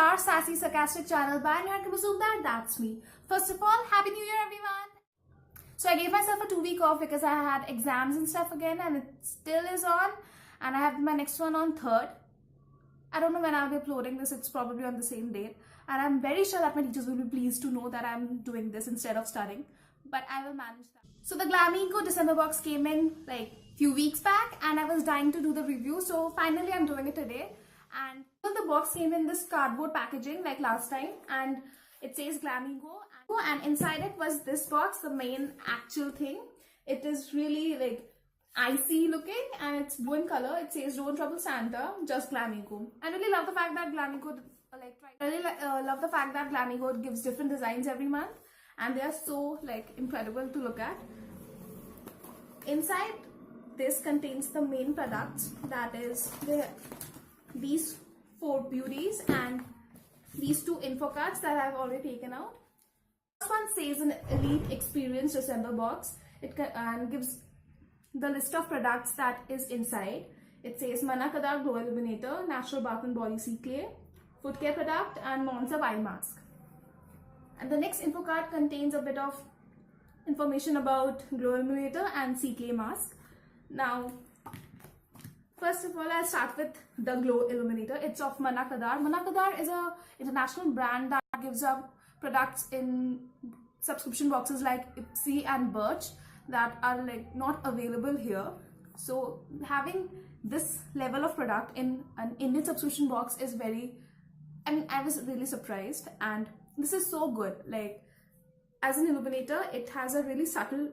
bizarre, sassy, sarcastic channel by Kadar. That's me. First of all, Happy New Year, everyone! So I gave myself a 2-week off because I had exams and stuff again, and it still is on. And I have my next one on 3rd. I don't know when I'll be uploading this. It's probably on the same date. And I'm very sure that my teachers will be pleased to know that I'm doing this instead of studying. But I will manage that. So the GlamEgo December box came in like few weeks back, and I was dying to do the review. So finally I'm doing it today. And the box came in this cardboard packaging like last time, and it says GlamEgo, and inside it was this box, the main actual thing. It is really like icy looking, and it's blue in color. It says "Don't trouble Santa, just GlamEgo." I really love the fact that GlamEgo gives different designs every month, and they are so like incredible to look at. Inside this contains the main products, that is these 4 beauties and these 2 info cards that I've already taken out. This one says an Elite Experience December box. It gives the list of products that is inside. It says Manna Kadar Glow Illuminator, Natural Bath and Body Sea Clay, Foot Care Product, and MondSub Eye Mask. And the next info card contains a bit of information about Glow Illuminator and Sea Clay Mask. Now, first of all, I'll start with the Glow Illuminator. It's of Manna Kadar. Manna Kadar is an international brand that gives up products in subscription boxes like Ipsy and Birch that are like not available here. So having this level of product in an Indian subscription box is I was really surprised, and this is so good. Like, as an illuminator, it has a really subtle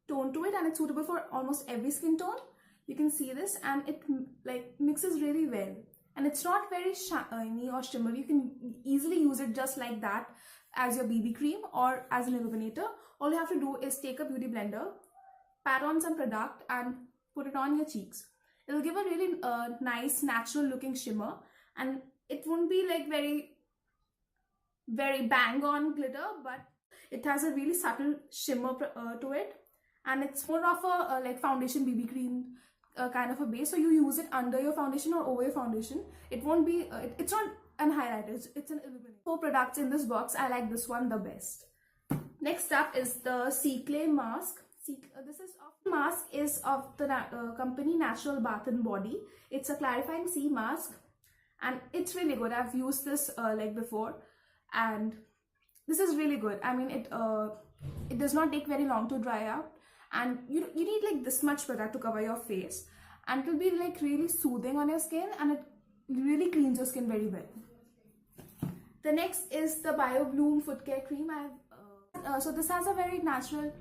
tone to it, and it's suitable for almost every skin tone. You can see this, and it like mixes really well, and it's not very shiny or shimmery. You can easily use it just like that as your BB cream or as an illuminator. All you have to do is take a beauty blender, pat on some product, and put it on your cheeks. It'll give a really nice natural looking shimmer, and it won't be like very bang on glitter, but it has a really subtle shimmer to it, and it's more of a like foundation BB cream kind of a base. So you use it under your foundation or over your foundation. It won't be it's not an highlighter, it's an illuminator. 4 products in this box. I like this one the best. Next up is the Sea Clay mask. Mask is of the company Natural Bath and Body. It's a clarifying sea mask, and it's really good. I've used this like before, and this is really good. I mean, it does not take very long to dry out, and you need like this much product to cover your face, and it will be like really soothing on your skin, and it really cleans your skin very well. The next is the Biobloom foot care cream. So this has a very natural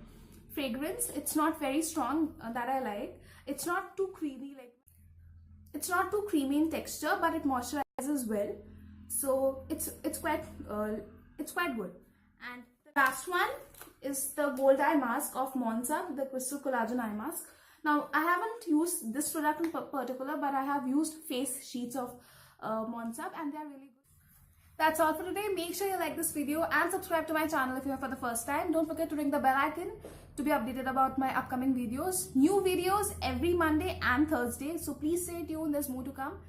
fragrance. It's not very strong, that I like. It's not too creamy, in texture, but it moisturizes well. So it's quite good. And the last one is the Gold Eye Mask of MondSub, the Crystal Collagen Eye Mask. Now, I haven't used this product in particular, but I have used face sheets of MondSub, and they are really good. That's all for today. Make sure you like this video and subscribe to my channel if you're here for the first time. Don't forget to ring the bell icon to be updated about my upcoming videos. New videos every Monday and Thursday. So please stay tuned. There's more to come.